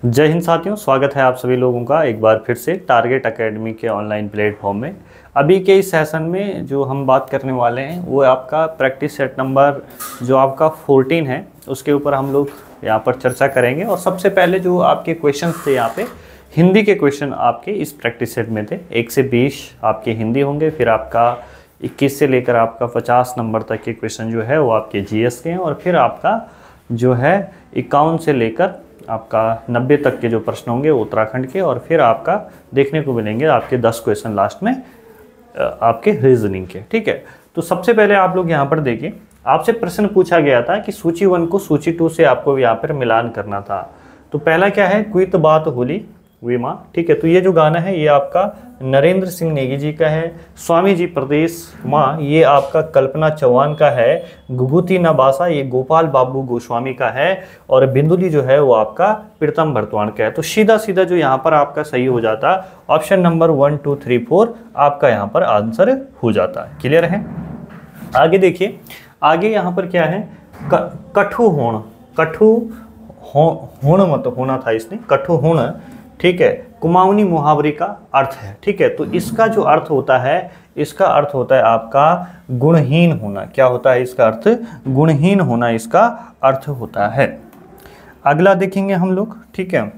जय हिंद साथियों, स्वागत है आप सभी लोगों का एक बार फिर से टारगेट एकेडमी के ऑनलाइन प्लेटफॉर्म में। अभी के इस सेशन में जो हम बात करने वाले हैं वो आपका प्रैक्टिस सेट नंबर जो आपका 14 है उसके ऊपर हम लोग यहाँ पर चर्चा करेंगे। और सबसे पहले जो आपके क्वेश्चंस थे यहाँ पे हिंदी के क्वेश्चन आपके इस प्रैक्टिस सेट में थे। 1 से 20 आपके हिंदी होंगे, फिर आपका 21 से लेकर आपका 50 नंबर तक के क्वेश्चन जो है वो आपके जीएस के हैं, और फिर आपका जो है 51 से लेकर आपका 90 तक के जो प्रश्न होंगे उत्तराखंड के, और फिर आपका देखने को मिलेंगे आपके 10 क्वेश्चन लास्ट में आपके रीजनिंग के। ठीक है, तो सबसे पहले आप लोग यहाँ पर देखिए, आपसे प्रश्न पूछा गया था कि सूची 1 को सूची 2 से आपको यहाँ पर मिलान करना था। तो पहला क्या है, क्वित बात होली वीमा। ठीक है, तो ये जो गाना है ये आपका नरेंद्र सिंह नेगी जी का है। स्वामी जी प्रदेश माँ ये आपका कल्पना चौहान का है। गुगुती नबासा ये गोपाल बाबू गोस्वामी का है, और बिंदुली जो है वो आपका प्रीतम भरतवाण का है। तो सीधा सीधा जो यहाँ पर आपका सही हो जाता, ऑप्शन नंबर 1, 2, 3, 4 आपका यहाँ पर आंसर हो जाता है। क्लियर है? आगे देखिए, आगे यहाँ पर क्या है, कठु होण, कठु होण मत होना था इसने, कठु होण। ठीक है, कुमाऊनी मुहावरे का अर्थ है। ठीक है, तो इसका जो अर्थ होता है, इसका अर्थ होता है आपका गुणहीन होना। क्या होता है इसका अर्थ? गुणहीन होना इसका अर्थ होता है। अगला देखेंगे हम लोग। ठीक है,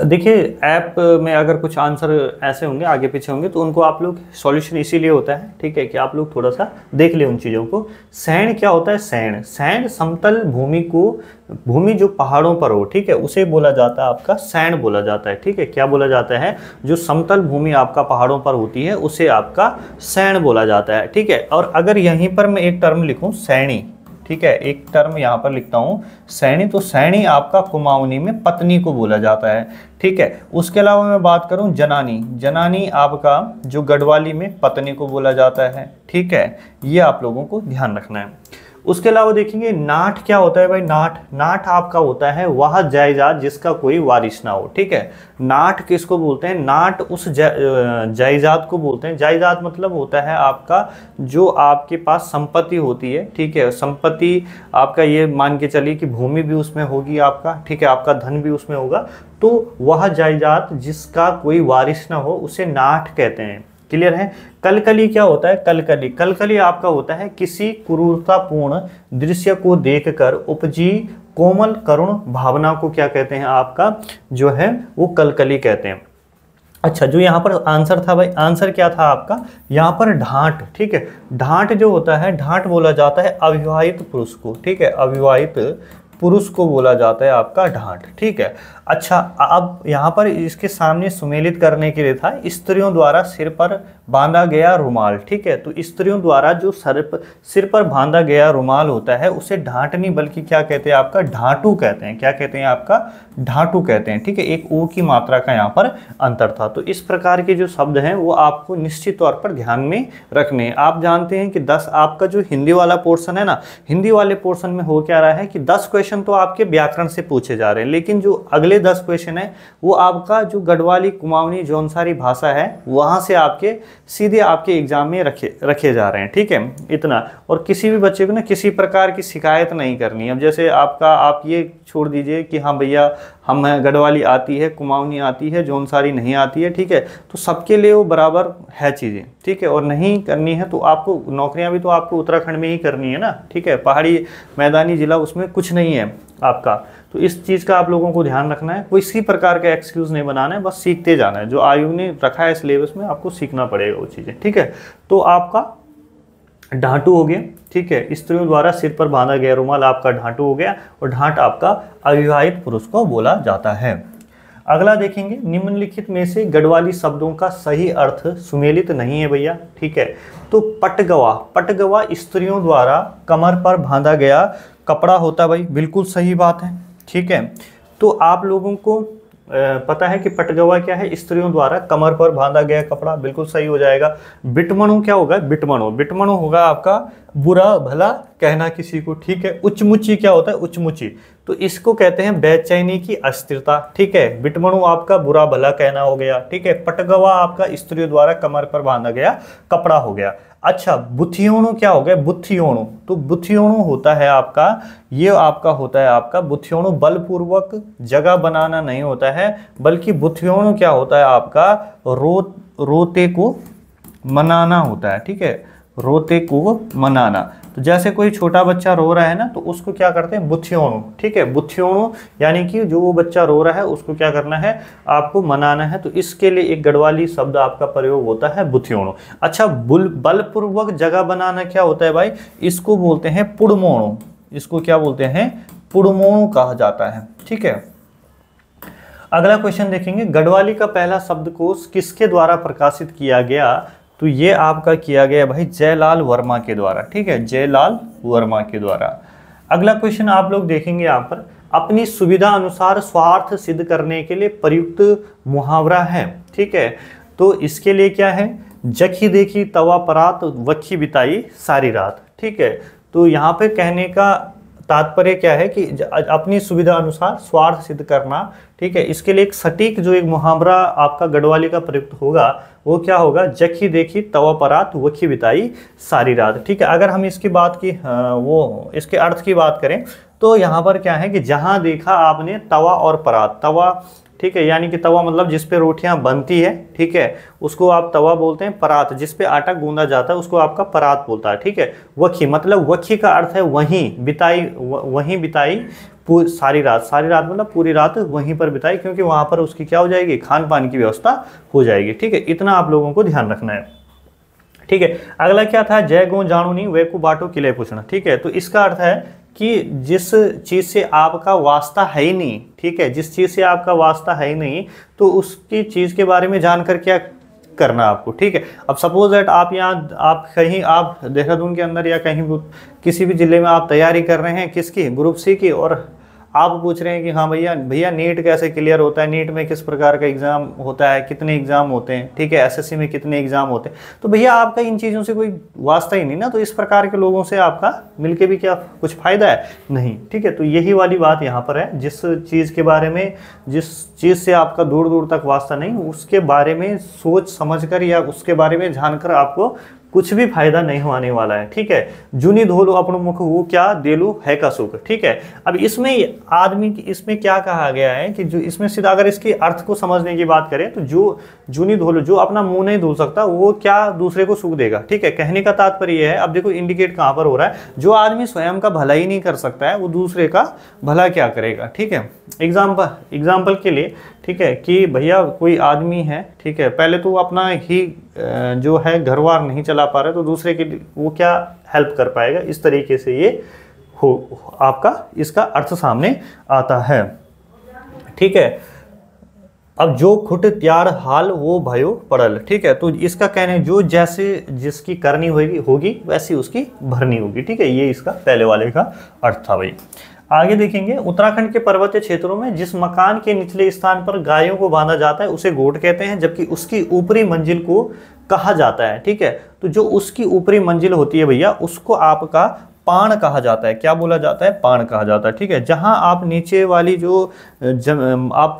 देखिए ऐप में अगर कुछ आंसर ऐसे होंगे आगे पीछे होंगे तो उनको आप लोग सॉल्यूशन इसीलिए होता है, ठीक है, कि आप लोग थोड़ा सा देख ले उन चीज़ों को। सैण क्या होता है? सैण, सैण समतल भूमि को, भूमि जो पहाड़ों पर हो, ठीक है, उसे बोला जाता है आपका सैण बोला जाता है। ठीक है, क्या बोला जाता है? जो समतल भूमि आपका पहाड़ों पर होती है उसे आपका सैण बोला जाता है। ठीक है, और अगर यहीं पर मैं एक टर्म लिखूँ सैणी, ठीक है, एक टर्म यहाँ पर लिखता हूँ सैनी, तो सैनी आपका कुमाऊनी में पत्नी को बोला जाता है। ठीक है, उसके अलावा मैं बात करूँ जनानी, जनानी आपका जो गढ़वाली में पत्नी को बोला जाता है। ठीक है, ये आप लोगों को ध्यान रखना है। उसके अलावा देखेंगे नाट क्या होता है भाई? नाट, नाट आपका होता है वह जायदाद जिसका कोई वारिस ना हो। ठीक है, नाट किसको बोलते हैं? नाट उस जायदाद को बोलते हैं। जायदाद मतलब होता है आपका जो आपके पास संपत्ति होती है। ठीक है, संपत्ति आपका ये मान के चलिए कि भूमि भी उसमें होगी आपका, ठीक है, आपका धन भी उसमें होगा, तो वह जायदाद जिसका कोई वारिस ना हो उसे नाट कहते हैं। क्लियर है? कलकली क्या होता है? कलकली, कलकली आपका होता है किसी क्रूरतापूर्ण दृश्य को देखकर उपजी कोमल करुण भावना को क्या कहते हैं? आपका जो है वो कलकली कहते हैं। अच्छा, जो यहाँ पर आंसर था भाई, आंसर क्या था आपका? यहाँ पर ढांट। ठीक है, ढांट जो होता है, ढांट बोला जाता है अविवाहित पुरुष को। ठीक है, अविवाहित पुरुष को बोला जाता है आपका ढांट। ठीक है, अच्छा, अब यहाँ पर इसके सामने सुमेलित करने के लिए था स्त्रियों द्वारा सिर पर बांधा गया रुमाल। ठीक है, तो स्त्रियों द्वारा जो सिर पर बांधा गया रुमाल होता है उसे ढांट नहीं बल्कि क्या कहते हैं? आपका ढांटू कहते हैं। क्या कहते हैं? आपका ढांटू कहते हैं। ठीक है, एक ओ की मात्रा का यहाँ पर अंतर था। तो इस प्रकार के जो शब्द हैं वो आपको निश्चित तौर पर ध्यान में रखने हैं। आप जानते हैं कि 10 आपका जो हिंदी वाला पोर्शन है ना, हिंदी वाले पोर्शन में हो क्या रहा है कि 10 क्वेश्चन तो आपके व्याकरण से पूछे जा रहे हैं, लेकिन जो अगले 10 क्वेश्चन है वो आपका जो गढ़वाली कुमाऊनी जौनसारी भाषा है वहां से आपके सीधे आपके एग्जाम में रखे जा रहे हैं। ठीक है, इतना। और किसी भी बच्चे को ना किसी प्रकार की शिकायत नहीं करनी है। अब जैसे आपका आप ये छोड़ दीजिए कि हाँ भैया हम गढ़वाली आती है, कुमाऊनी आती है, जौनसारी नहीं आती है। ठीक है, तो सबके लिए वो बराबर है चीज़ें। ठीक है, और नहीं करनी है तो आपको नौकरियां भी तो आपको उत्तराखंड में ही करनी है ना। ठीक है, पहाड़ी मैदानी जिला उसमें कुछ नहीं है आपका। तो इस चीज़ का आप लोगों को ध्यान रखना है, कोई इसी प्रकार का एक्सक्यूज़ नहीं बनाना है, बस सीखते जाना है। जो आयोग ने रखा है सिलेबस में आपको सीखना पड़ेगा वो चीज़ें। ठीक है, तो आपका ढांटू हो गया। ठीक है, स्त्रियों द्वारा सिर पर बांधा गया रुमाल आपका ढांटू हो गया, और ढांट आपका अविवाहित पुरुष को बोला जाता है। अगला देखेंगे, निम्नलिखित में से गढ़वाली शब्दों का सही अर्थ सुमेलित नहीं है भैया। ठीक है, तो पटगवा, पटगवा स्त्रियों द्वारा कमर पर बांधा गया कपड़ा होता भाई, बिल्कुल सही बात है। ठीक है, तो आप लोगों को पता है कि पटगवा क्या है? स्त्रियों द्वारा कमर पर बांधा गया कपड़ा, बिल्कुल सही हो जाएगा। बिटमणु क्या होगा? बिटमणु, बिटमणु होगा आपका बुरा भला कहना किसी को। ठीक है, उच्चमुची क्या होता है? उच्चमुची, तो इसको कहते हैं बेचैनी की अस्थिरता। ठीक है, बिटमणु आपका बुरा भला कहना हो गया। ठीक है, पटगवा आपका स्त्रियों द्वारा कमर पर बांधा गया कपड़ा हो गया। अच्छा बुथियोणु क्या हो गया, बुथियोणु, तो बुथियोणु होता है आपका, ये आपका होता है आपका बुथियोणु बलपूर्वक जगह बनाना नहीं होता है, बल्कि बुथियोणु क्या होता है आपका रोते को मनाना होता है। ठीक है, रोते को मनाना। तो जैसे कोई छोटा बच्चा रो रहा है ना, तो उसको क्या करते हैं, बुथियोणु। ठीक है, बुथियोणु यानी कि जो वो बच्चा रो रहा है उसको क्या करना है, आपको मनाना है। तो इसके लिए एक गढ़वाली शब्द आपका प्रयोग होता है बुथियोणु। अच्छा, बलपूर्वक जगह बनाना क्या होता है भाई, इसको बोलते हैं पुड़मोणु। इसको क्या बोलते हैं, पुड़मोणु कहा जाता है। ठीक है, अगला क्वेश्चन देखेंगे, गढ़वाली का पहला शब्दकोश किसके द्वारा प्रकाशित किया गया, तो ये आपका किया गया भाई जयलाल वर्मा के द्वारा। ठीक है, जयलाल वर्मा के द्वारा। अगला क्वेश्चन आप लोग देखेंगे यहाँ पर, अपनी सुविधा अनुसार स्वार्थ सिद्ध करने के लिए प्रयुक्त मुहावरा है। ठीक है, तो इसके लिए क्या है, जखी देखी तवा परात वखी बिताई सारी रात। ठीक है, तो यहाँ पे कहने का तात्पर्य क्या है कि अपनी सुविधा अनुसार स्वार्थ सिद्ध करना। ठीक है, इसके लिए एक सटीक जो एक मुहावरा आपका गढ़वाली का प्रयुक्त होगा वो क्या होगा, जखी देखी तवा परात वखी बिताई सारी रात। ठीक है, अगर हम इसकी बात की वो इसके अर्थ की बात करें तो यहाँ पर क्या है कि जहाँ देखा आपने तवा और परात, तवा ठीक है, यानी कि तवा मतलब जिस पे रोटियां बनती है। ठीक है, उसको आप तवा बोलते हैं। परात जिस पे आटा गूंदा जाता है उसको आपका परात बोलता है। ठीक है, वखी मतलब वखी का अर्थ है वहीं बिताई, वहीं बिताई सारी रात। सारी रात मतलब पूरी रात वहीं पर बिताई, क्योंकि वहां पर उसकी क्या हो जाएगी, खान पान की व्यवस्था हो जाएगी। ठीक है, इतना आप लोगों को ध्यान रखना है। ठीक है, अगला क्या था, जय गो जाणु नहीं वे को बाटो किले पूछना। ठीक है, तो इसका अर्थ है कि जिस चीज़ से आपका वास्ता है ही नहीं, ठीक है, जिस चीज़ से आपका वास्ता है ही नहीं, तो उसकी चीज़ के बारे में जानकर क्या करना आपको। ठीक है, अब सपोज दैट आप यहाँ आप कहीं आप देहरादून के अंदर या कहीं किसी भी ज़िले में आप तैयारी कर रहे हैं किसकी, ग्रुप सी की, और आप पूछ रहे हैं कि हाँ भैया नीट कैसे क्लियर होता है, नीट में किस प्रकार का एग्ज़ाम होता है, कितने एग्ज़ाम होते हैं। ठीक है, एसएससी में कितने एग्ज़ाम होते हैं। तो भैया आपका इन चीज़ों से कोई वास्ता ही नहीं ना, तो इस प्रकार के लोगों से आपका मिलके भी क्या कुछ फ़ायदा है, नहीं। ठीक है, तो यही वाली बात यहाँ पर है, जिस चीज़ के बारे में, जिस चीज़ से आपका दूर दूर तक वास्ता नहीं, उसके बारे में सोच समझ कर या उसके बारे में जानकर आपको कुछ भी फायदा नहीं होने वाला है। ठीक है, जूनी धोलो अपनो मुख वो क्या देलू है का सुख। ठीक है, अब इसमें आदमी की इसमें क्या कहा गया है कि जो इसमें सीधा अगर इसके अर्थ को समझने की बात करें तो जो जूनी धोलो, जो अपना मुंह नहीं धो सकता वो क्या दूसरे को सुख देगा। ठीक है, कहने का तात्पर्य यह है, अब देखो इंडिकेट कहाँ पर हो रहा है, जो आदमी स्वयं का भला ही नहीं कर सकता है वो दूसरे का भला क्या करेगा। ठीक है, एग्जाम्पल के लिए, ठीक है, कि भैया कोई आदमी है, ठीक है, पहले तो अपना ही जो है घरवार नहीं चला पा रहा है, तो दूसरे के वो क्या हेल्प कर पाएगा। इस तरीके से ये हो आपका इसका अर्थ सामने आता है। ठीक है, अब जो खुट त्यार हाल वो भयो पड़ल। ठीक है, तो इसका कहने जो जैसे जिसकी करनी होगी वैसी उसकी भरनी होगी। ठीक है, ये इसका पहले वाले का अर्थ था भाई। आगे देखेंगे, उत्तराखंड के पर्वतीय क्षेत्रों में जिस मकान के निचले स्थान पर गायों को बांधा जाता है उसे गोट कहते हैं, जबकि उसकी ऊपरी मंजिल को कहा जाता है। ठीक है, तो जो उसकी ऊपरी मंजिल होती है भैया उसको आपका पाण कहा जाता है। क्या बोला जाता है, पाण कहा जाता है। ठीक है, जहां आप नीचे वाली जो आप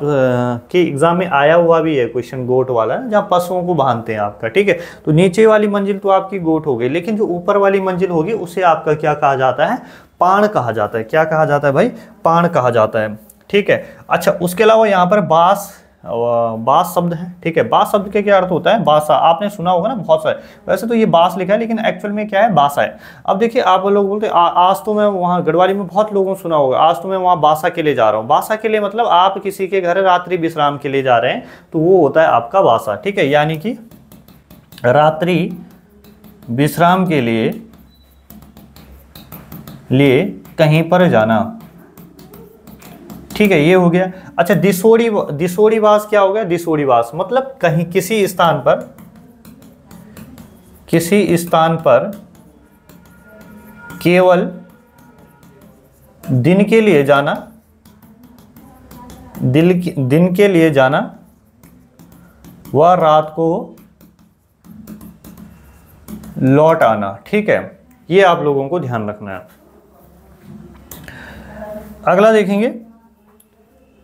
के एग्जाम में आया हुआ भी है क्वेश्चन गोट वाला, जहाँ पशुओं को बांधते हैं आपका। ठीक है, तो नीचे वाली मंजिल तो आपकी गोट हो गई, लेकिन जो ऊपर वाली मंजिल होगी उसे आपका क्या कहा जाता है, पाण कहा जाता है। क्या कहा जाता है भाई, पाण कहा जाता है। ठीक है, अच्छा उसके अलावा यहाँ पर बास शब्द है। ठीक है, बास शब्द के क्या अर्थ होता है, बासा, आपने सुना होगा ना बहुत सारे, वैसे तो ये बास लिखा है लेकिन एक्चुअल में क्या है, बासा है। अब देखिए आप लोग बोलते आज तो मैं वहाँ गढ़वाली में बहुत लोगों सुना होगा, आज तो मैं वहाँ बासा के लिए जा रहा हूँ। बासा के लिए मतलब आप किसी के घर रात्रि विश्राम के लिए जा रहे हैं, तो वो होता है आपका बासा। ठीक है, यानी कि रात्रि विश्राम के लिए कहीं पर जाना। ठीक है, ये हो गया। अच्छा, दिसोड़ी वास क्या हो गया, दिसोड़ी वास मतलब कहीं किसी स्थान पर केवल दिन के लिए जाना, दिन के लिए जाना व रात को लौट आना। ठीक है, ये आप लोगों को ध्यान रखना है। अगला देखेंगे,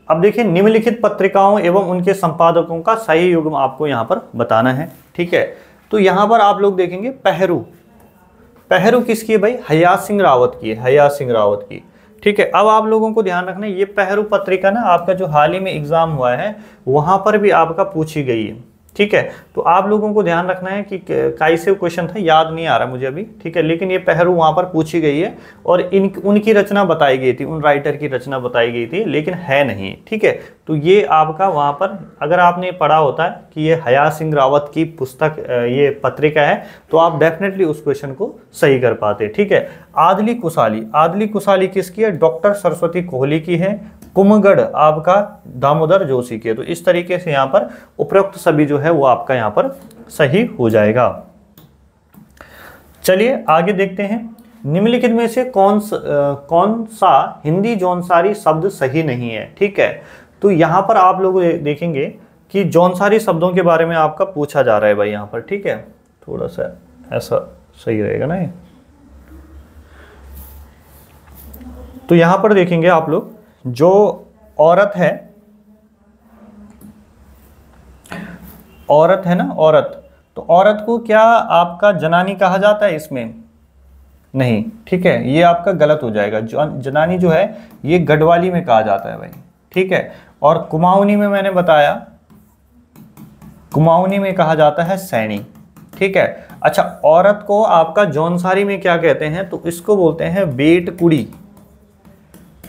अब देखिए निम्नलिखित पत्रिकाओं एवं उनके संपादकों का सही युग्म आपको यहां पर बताना है। ठीक है, तो यहाँ पर आप लोग देखेंगे पहरू, पहरू किसकी है भाई, हयात सिंह रावत की है, हयात सिंह रावत की। ठीक है, अब आप लोगों को ध्यान रखना है ये पहरू पत्रिका ना आपका जो हाल ही में एग्जाम हुआ है वहां पर भी आपका पूछी गई है। ठीक है, तो आप लोगों को ध्यान रखना है कि कैसे क्वेश्चन था याद नहीं आ रहा मुझे अभी। ठीक है, लेकिन ये पहरू वहां पर पूछी गई है और उनकी रचना बताई गई थी, उन राइटर की रचना बताई गई थी, लेकिन है नहीं। ठीक है, तो ये आपका वहां पर अगर आपने पढ़ा होता है कि ये हयात सिंह रावत की पुस्तक ये पत्रिका है तो आप डेफिनेटली उस क्वेश्चन को सही कर पाते। ठीक है, आदली कुशाली, आदली कुशाली किसकी है, डॉक्टर सरस्वती कोहली की है। कुमगढ़ आपका दामोदर जोशी की है। तो इस तरीके से यहाँ पर उपरोक्त सभी जो है वो आपका यहाँ पर सही हो जाएगा। चलिए आगे देखते हैं, निम्नलिखित में से कौन सा हिंदी जौनसारी शब्द सही नहीं है। ठीक है, तो यहाँ पर आप लोग देखेंगे कि जौनसारी शब्दों के बारे में आपका पूछा जा रहा है भाई यहाँ पर। ठीक है, थोड़ा सा ऐसा सही रहेगा ना ये। तो यहाँ पर देखेंगे आप लोग, जो औरत है, औरत है ना, औरत, तो औरत को क्या आपका जनानी कहा जाता है इसमें? नहीं। ठीक है, ये आपका गलत हो जाएगा। जनानी जो है ये गढ़वाली में कहा जाता है भाई। ठीक है, और कुमाऊनी में मैंने बताया, कुमाऊनी में कहा जाता है सैनी। ठीक है, अच्छा औरत को आपका जौनसारी में क्या कहते हैं? तो इसको बोलते हैं बेट कुड़ी।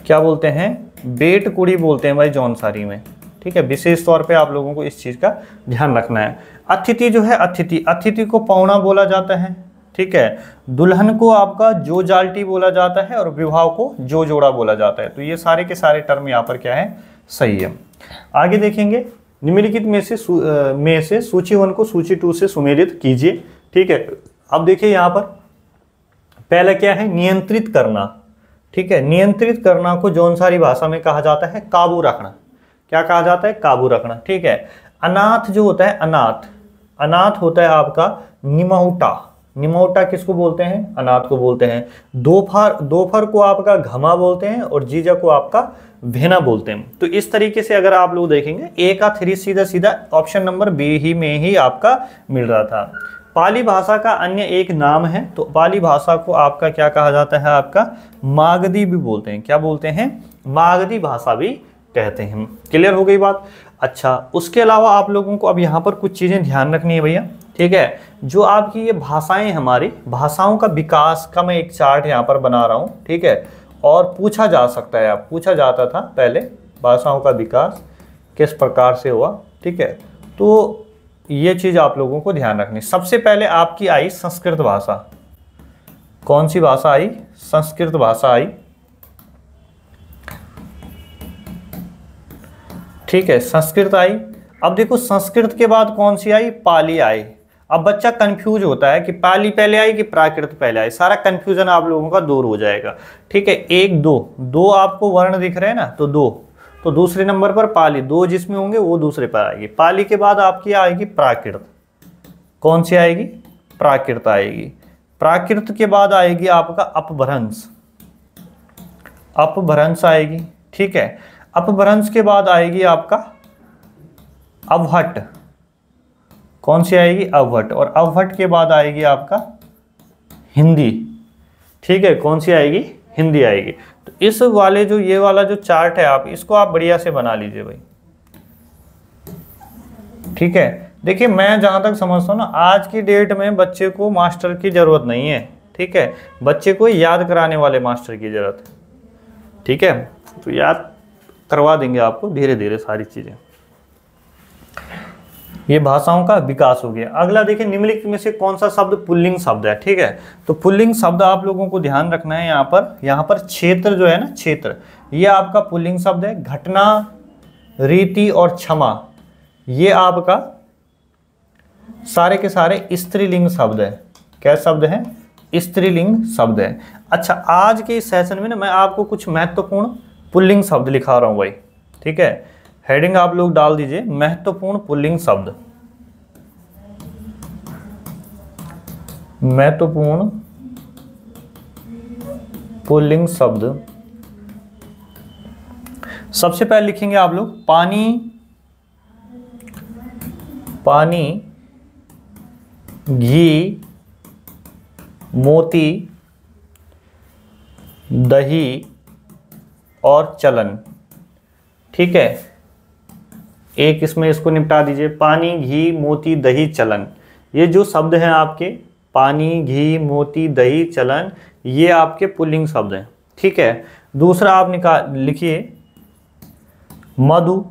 क्या बोलते हैं? बेट कुड़ी बोलते हैं भाई जौनसारी में। ठीक है, विशेष तौर पे आप लोगों को इस चीज़ का ध्यान रखना है। अतिथि जो है, अतिथि, अतिथि को पौना बोला जाता है। ठीक है, दुल्हन को आपका जो जाल्टी बोला जाता है और विवाह को जो जोड़ा बोला जाता है। तो ये सारे के सारे टर्म यहाँ पर क्या है, सही है। आगे देखेंगे, निम्नलिखित में से सूची 1 को सूची 2 से सुमेलित कीजिए। ठीक है, अब देखिए यहाँ पर पहला क्या है, नियंत्रित करना। ठीक है, नियंत्रित करना को जौनसारी भाषा में कहा जाता है काबू रखना। क्या कहा जाता है? काबू रखना। ठीक है, अनाथ जो होता है, अनाथ, अनाथ होता है आपका निमौटा। निमौटा किसको बोलते हैं? अनाथ को बोलते हैं। दोपहर, दोपहर को आपका घमा बोलते हैं और जीजा को आपका भेना बोलते हैं। तो इस तरीके से अगर आप लोग देखेंगे ए का 3 सीधा सीधा ऑप्शन नंबर बी ही में ही आपका मिल रहा था। पाली भाषा का अन्य एक नाम है, तो पाली भाषा को आपका क्या कहा जाता है? आपका मागधी भी बोलते हैं। क्या बोलते हैं? मागधी भाषा भी कहते हैं। क्लियर हो गई बात? अच्छा, उसके अलावा आप लोगों को अब यहाँ पर कुछ चीज़ें ध्यान रखनी है भैया। ठीक है, जो आपकी ये भाषाएं, हमारी भाषाओं का विकास का मैं एक चार्ट यहाँ पर बना रहा हूँ। ठीक है, और पूछा जा सकता है, आप पूछा जाता था पहले भाषाओं का विकास किस प्रकार से हुआ। ठीक है, तो ये चीज़ आप लोगों को ध्यान रखनी। सबसे पहले आपकी आई संस्कृत भाषा। कौन सी भाषा आई? संस्कृत भाषा आई। ठीक है, संस्कृत आई। अब देखो संस्कृत के बाद कौन सी आई? पाली आई। अब बच्चा कंफ्यूज होता है कि पाली पहले आई कि प्राकृत पहले आई। सारा कंफ्यूजन आप लोगों का दूर हो जाएगा। ठीक है, 1 2 2 आपको वर्ण दिख रहे हैं ना, तो 2, तो दूसरे नंबर पर पाली, 2 जिसमें होंगे वो दूसरे पर आएगी। पाली के बाद आपकी आएगी प्राकृत। कौन सी आएगी? प्राकृत आएगी। प्राकृत के बाद आएगी आपका अपभ्रंश, अपभ्रंश आएगी। ठीक है, अपभ्रंश के बाद आएगी आपका अवहट। कौन सी आएगी? अवहट। और अवहट के बाद आएगी आपका हिंदी। ठीक है, कौन सी आएगी? हिंदी आएगी। तो इस वाले जो ये वाला जो चार्ट है आप इसको आप बढ़िया से बना लीजिए भाई। ठीक है, देखिए मैं जहां तक समझता हूँ ना, आज की डेट में बच्चे को मास्टर की जरूरत नहीं है। ठीक है, बच्चे को याद कराने वाले मास्टर की जरूरत है। ठीक है, तो याद करवा देंगे आपको धीरे धीरे सारी चीजें। ये भाषाओं का विकास हो गया। अगला देखिए, निम्नलिखित में से कौन सा शब्द पुल्लिंग शब्द है? ठीक है, तो पुल्लिंग शब्द आप लोगों को ध्यान रखना है। यहाँ पर क्षेत्र जो है ना, क्षेत्र, ये आपका पुल्लिंग शब्द है। घटना, रीति और क्षमा, ये आपका सारे के सारे स्त्रीलिंग शब्द है। क्या शब्द है? स्त्रीलिंग शब्द है। अच्छा, आज के इस सेशन में ना मैं आपको कुछ महत्वपूर्ण पुल्लिंग शब्द लिखा रहा हूँ भाई। ठीक है, हेडिंग आप लोग डाल दीजिए, महत्वपूर्ण पुल्लिंग शब्द। महत्वपूर्ण पुल्लिंग शब्द। सबसे पहले लिखेंगे आप लोग पानी, पानी, घी, मोती, दही और चलन। ठीक है, एक इसमें इसको निपटा दीजिए। पानी, घी, मोती, दही, चलन, ये जो शब्द हैं आपके, पानी, घी, मोती, दही, चलन, ये आपके पुल्लिंग शब्द हैं। ठीक है, दूसरा आप लिखिए मधु।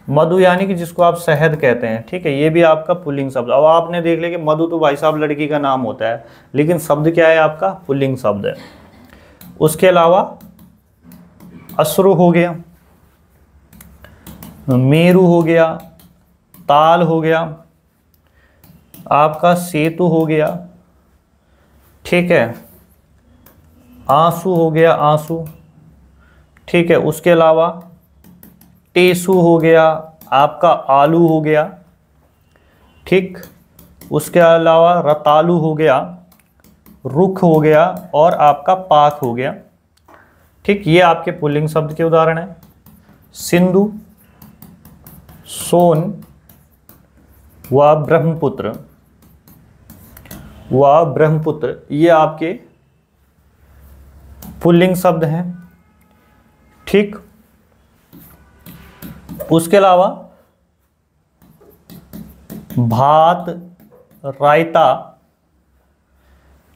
मधु यानी कि जिसको आप शहद कहते हैं। ठीक है, ये भी आपका पुल्लिंग शब्द। अब आपने देख लिया कि मधु तो भाई साहब लड़की का नाम होता है, लेकिन शब्द क्या है आपका, पुल्लिंग शब्द है। उसके अलावा अश्रु हो गया, मेरु हो गया, ताल हो गया, आपका सेतु हो गया। ठीक है, आंसू हो गया, आंसू। ठीक है, उसके अलावा टेसु हो गया, आपका आलू हो गया। ठीक, उसके अलावा रतालू हो गया, रुख हो गया और आपका पाक हो गया। ठीक, ये आपके पुल्लिंग शब्द के उदाहरण हैं। सिंधु, सोन व ब्रह्मपुत्र, ये आपके पुल्लिंग शब्द हैं। ठीक, उसके अलावा भात, रायता।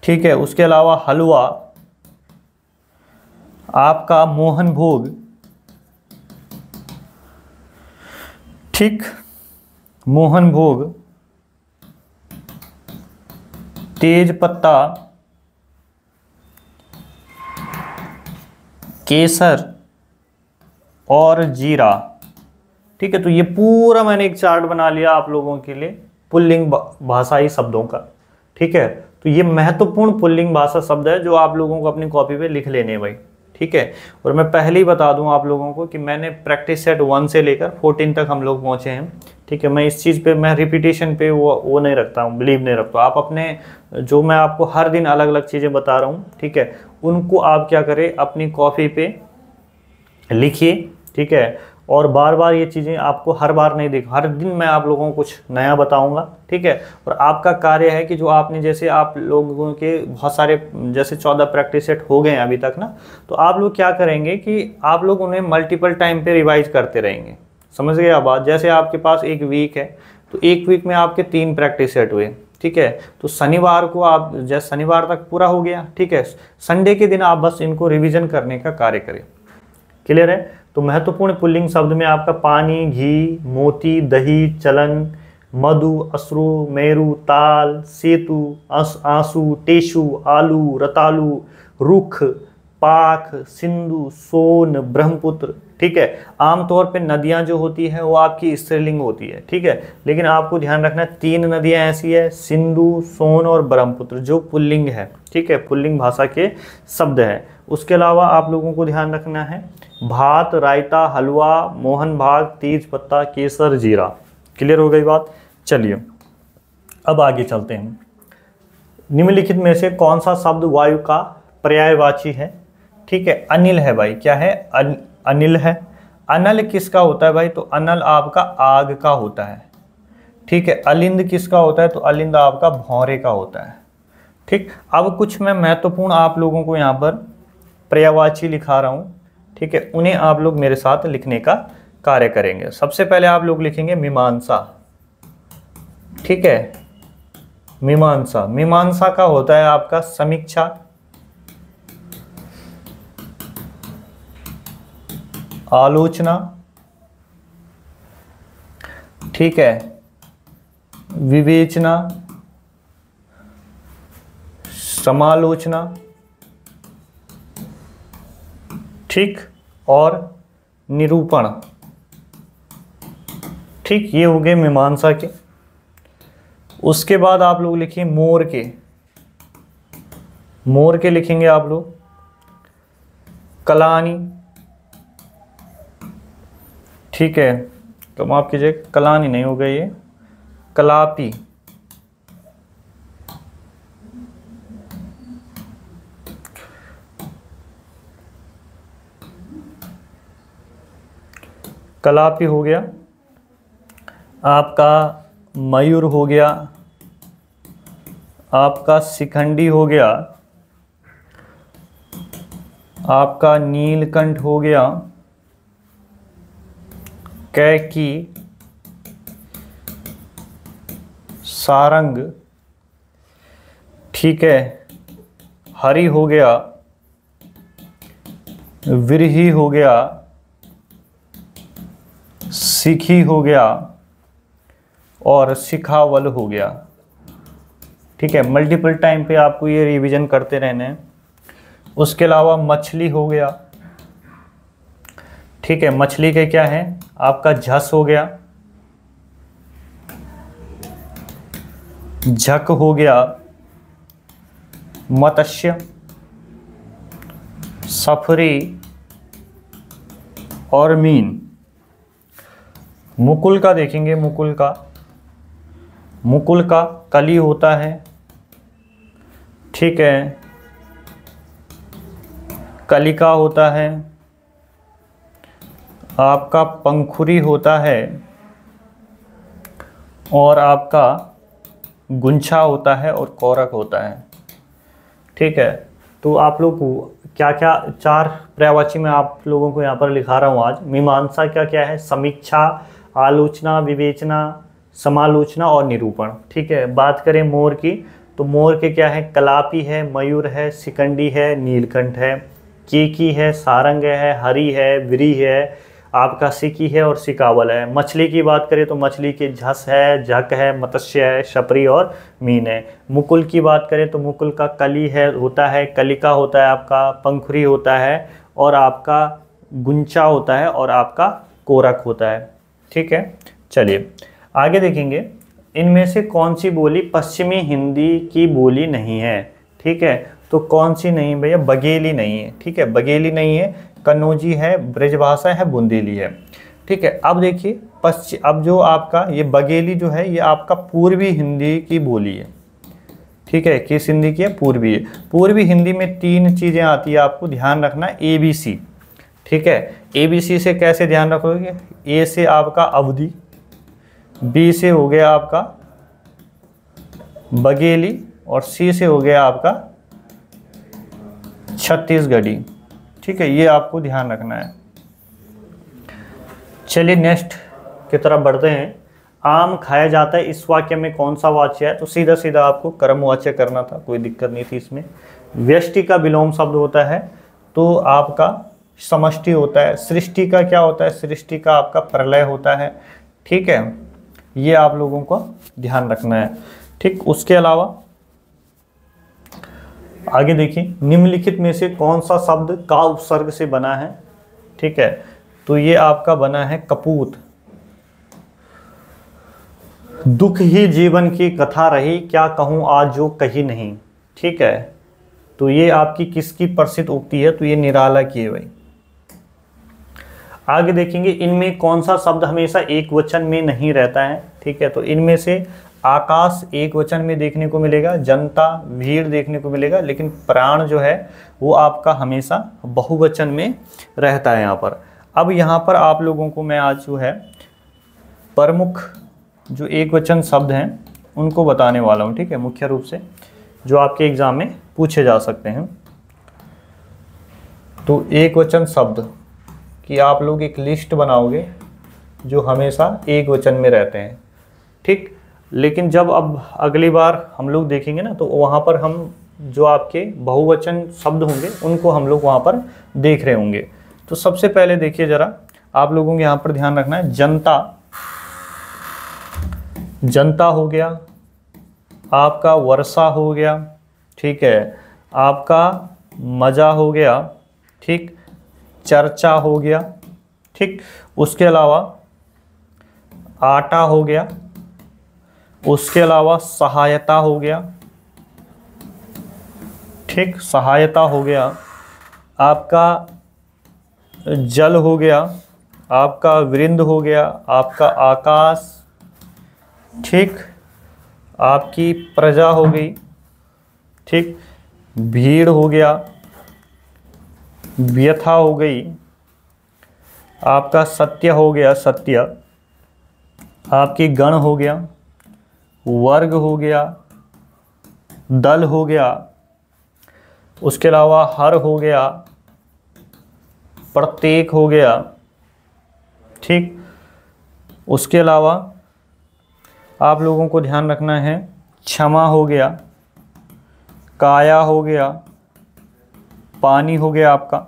ठीक है, उसके अलावा हलवा, आपका मोहन भोग। ठीक, मोहन भोग, तेज पत्ता, केसर और जीरा। ठीक है, तो ये पूरा मैंने एक चार्ट बना लिया आप लोगों के लिए पुल्लिंग भाषाई शब्दों का। ठीक है, तो ये महत्वपूर्ण पुल्लिंग भाषा शब्द है जो आप लोगों को अपनी कॉपी पे लिख लेने भाई। ठीक है, और मैं पहले ही बता दूं आप लोगों को कि मैंने प्रैक्टिस सेट 1 से लेकर 14 तक हम लोग पहुंचे हैं। ठीक है, मैं इस चीज़ पे, मैं रिपीटेशन पे वो नहीं रखता हूँ, बिलीव नहीं रखता। आप अपने जो मैं आपको हर दिन अलग अलग चीज़ें बता रहा हूँ, ठीक है, उनको आप क्या करें, अपनी कॉपी पे लिखिए। ठीक है, और बार बार ये चीज़ें आपको हर बार नहीं देख, हर दिन मैं आप लोगों को कुछ नया बताऊंगा। ठीक है, और आपका कार्य है कि जो आपने, जैसे आप लोगों के बहुत सारे जैसे 14 प्रैक्टिस सेट हो गए हैं अभी तक ना, तो आप लोग क्या करेंगे कि आप लोग उन्हें मल्टीपल टाइम पे रिवाइज करते रहेंगे। समझ गए आप बात? जैसे आपके पास एक वीक है तो एक वीक में आपके 3 प्रैक्टिस सेट हुए। ठीक है, तो शनिवार को आप, जैसे शनिवार तक पूरा हो गया। ठीक है, संडे के दिन आप बस इनको रिविजन करने का कार्य करें। क्लियर है? तो महत्वपूर्ण पुल्लिंग शब्द में आपका पानी, घी, मोती, दही, चलन, मधु, अश्रु, मेरु, ताल, सेतु, आंसू, टेशु, आलू, रतालू, रुख, पाक, सिंधु, सोन, ब्रह्मपुत्र। ठीक है, आमतौर पे नदियां जो होती है वो आपकी स्त्रीलिंग होती है। ठीक है, लेकिन आपको ध्यान रखना 3 नदियां ऐसी है, सिंधु, सोन और ब्रह्मपुत्र, जो पुल्लिंग है। ठीक है, पुल्लिंग भाषा के शब्द हैं। उसके अलावा आप लोगों को ध्यान रखना है भात, रायता, हलवा, मोहन भाग, तेज पत्ता, केसर, जीरा। क्लियर हो गई बात? चलिए अब आगे चलते हैं। निम्नलिखित में से कौन सा शब्द वायु का पर्यायवाची है? ठीक है, अनिल है भाई। क्या है? अनिल है। अनल किसका होता है भाई? तो अनल आपका आग का होता है। ठीक है, अलिंद किसका होता है? तो अलिंद आपका भौरे का होता है। ठीक, अब कुछ मैं महत्वपूर्ण आप लोगों को यहाँ पर पर्यायवाची लिखा रहा हूँ। ठीक है, उन्हें आप लोग मेरे साथ लिखने का कार्य करेंगे। सबसे पहले आप लोग लिखेंगे मीमांसा। ठीक है, मीमांसा, मीमांसा का होता है आपका समीक्षा, आलोचना, ठीक है, विवेचना, समालोचना, ठीक, और निरूपण। ठीक, ये हो गए मीमांसा के। उसके बाद आप लोग लिखिए मोर के। मोर के लिखेंगे आप लोग कलानी। ठीक है, तो माफ कीजिए, कलानी नहीं हो गई ये, कलापी। कलापी हो गया आपका, मयूर हो गया, आपका शिखंडी हो गया, आपका नीलकंठ हो गया, कैकी, सारंग, ठीक है, हरि हो गया, विरही हो गया, सिखी हो गया और शिखावल हो गया। ठीक है, मल्टीपल टाइम पे आपको ये रिवीजन करते रहना है। उसके अलावा मछली हो गया, ठीक है, मछली के क्या है, आपका झस हो गया, झक हो गया, मत्स्य, सफरी और मीन। मुकुल का देखेंगे, मुकुल का कली होता है, ठीक है, कलिका होता है, आपका पंखुरी होता है और आपका गुंछा होता है और कोरक होता है। ठीक है, तो आप लोग को क्या क्या चार पर्यायवाची में आप लोगों को यहाँ पर लिखा रहा हूँ आज। मीमांसा क्या क्या है, समीक्षा, आलोचना, विवेचना, समालोचना और निरूपण। ठीक है, बात करें मोर की, तो मोर के क्या है, कलापी है, मयूर है, शिखंडी है, नीलकंठ है, केकी है, सारंग है, हरि है, विरी है, आपका सिकी है और सिकावल है। मछली की बात करें तो मछली के झस है, झक है, मत्स्य है, शपरी और मीन है। मुकुल की बात करें तो मुकुल का कली है होता है, कलिका होता है, आपका पंखुरी होता है और आपका गुंचा होता है और आपका कोरक होता है। ठीक है, चलिए आगे देखेंगे, इनमें से कौन सी बोली पश्चिमी हिंदी की बोली नहीं है। ठीक है, तो कौन सी नहीं भैया, बघेली नहीं है। ठीक है, बघेली नहीं है, कन्नौजी है, ब्रजभाषा है, बुंदेली है। ठीक है, अब देखिए अब जो आपका ये बघेली जो है ये आपका पूर्वी हिंदी की बोली है। ठीक है, किस हिंदी की है, पूर्वी है। पूर्वी हिंदी में तीन चीज़ें आती है, आपको ध्यान रखना, ABC। ठीक है, ABC से कैसे ध्यान रखोगे, A से आपका अवधी, B से हो गया आपका बघेली और C से हो गया आपका छत्तीसगढ़ी। ठीक है, ये आपको ध्यान रखना है। चलिए नेक्स्ट की तरफ बढ़ते हैं। आम खाया जाता है, इस वाक्य में कौन सा वाच्य है, तो सीधा सीधा आपको कर्मवाच्य करना था, कोई दिक्कत नहीं थी इसमें। व्यष्टि का विलोम शब्द होता है तो आपका समष्टि होता है। सृष्टि का क्या होता है, सृष्टि का आपका प्रलय होता है। ठीक है, ये आप लोगों को ध्यान रखना है। ठीक, उसके अलावा आगे देखिए, निम्नलिखित में से कौन सा शब्द का उपसर्ग से बना है। ठीक है, तो ये आपका बना है कपूत। दुख ही जीवन की कथा रही, क्या कहूँ आज जो कही नहीं। ठीक है, तो ये आपकी किसकी प्रसिद्ध उक्ति है, तो ये निराला की है भाई। आगे देखेंगे, इनमें कौन सा शब्द हमेशा एक वचन में नहीं रहता है। ठीक है, तो इनमें से आकाश एक वचन में देखने को मिलेगा, जनता, भीड़ देखने को मिलेगा, लेकिन प्राण जो है वो आपका हमेशा बहुवचन में रहता है यहाँ पर। अब यहाँ पर आप लोगों को मैं आज जो है प्रमुख जो एक वचन शब्द हैं उनको बताने वाला हूँ। ठीक है, मुख्य रूप से जो आपके एग्जाम में पूछे जा सकते हैं। तो एक वचन शब्द कि आप लोग एक लिस्ट बनाओगे जो हमेशा एक वचन में रहते हैं। ठीक, लेकिन जब अब अगली बार हम लोग देखेंगे ना, तो वहाँ पर हम जो आपके बहुवचन शब्द होंगे उनको हम लोग वहाँ पर देख रहे होंगे। तो सबसे पहले देखिए जरा, आप लोगों को यहाँ पर ध्यान रखना है, जनता, जनता हो गया, आपका वर्षा हो गया, ठीक है, आपका मज़ा हो गया, ठीक, चर्चा हो गया, ठीक, उसके अलावा आटा हो गया, उसके अलावा सहायता हो गया, ठीक, सहायता हो गया, आपका जल हो गया, आपका वृंद हो गया, आपका आकाश, ठीक, आपकी प्रजा हो गई, ठीक, भीड़ हो गया, व्यथा हो गई, आपका सत्य हो गया, सत्य, आपकी गण हो गया, वर्ग हो गया, दल हो गया, उसके अलावा हर हो गया, प्रत्येक हो गया, ठीक। उसके अलावा आप लोगों को ध्यान रखना है, क्षमा हो गया, काया हो गया, पानी हो गया आपका,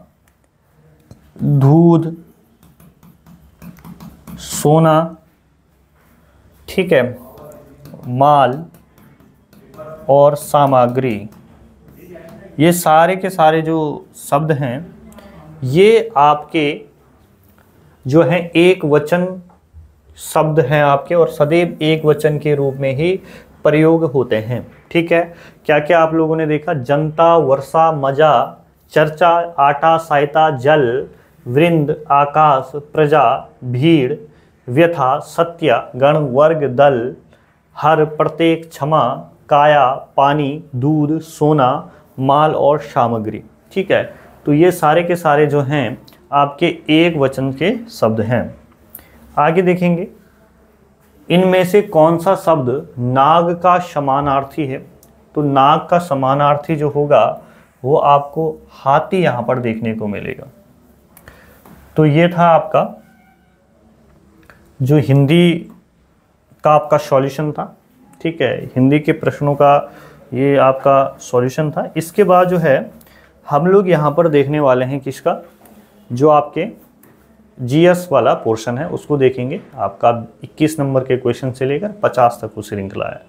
दूध, सोना, ठीक है, माल और सामग्री। ये सारे के सारे जो शब्द हैं ये आपके जो हैं एक वचन शब्द हैं आपके, और सदैव एक वचन के रूप में ही प्रयोग होते हैं, ठीक है। क्या क्या आप लोगों ने देखा? जनता, वर्षा, मजा, चर्चा, आटा, सहायता, जल, वृंद, आकाश, प्रजा, भीड़, व्यथा, सत्य, गण, वर्ग, दल, हर, प्रत्येक, क्षमा, काया, पानी, दूध, सोना, माल और सामग्री, ठीक है। तो ये सारे के सारे जो हैं आपके एक वचन के शब्द हैं। आगे देखेंगे, इनमें से कौन सा शब्द नाग का समानार्थी है? तो नाग का समानार्थी जो होगा वो आपको हाथी यहाँ पर देखने को मिलेगा। तो ये था आपका जो हिंदी का आपका सॉल्यूशन था, ठीक है। हिंदी के प्रश्नों का ये आपका सॉल्यूशन था। इसके बाद जो है हम लोग यहाँ पर देखने वाले हैं किसका, जो आपके जीएस वाला पोर्शन है उसको देखेंगे। आपका 21 नंबर के क्वेश्चन से लेकर 50 तक वो श्रृंखला है।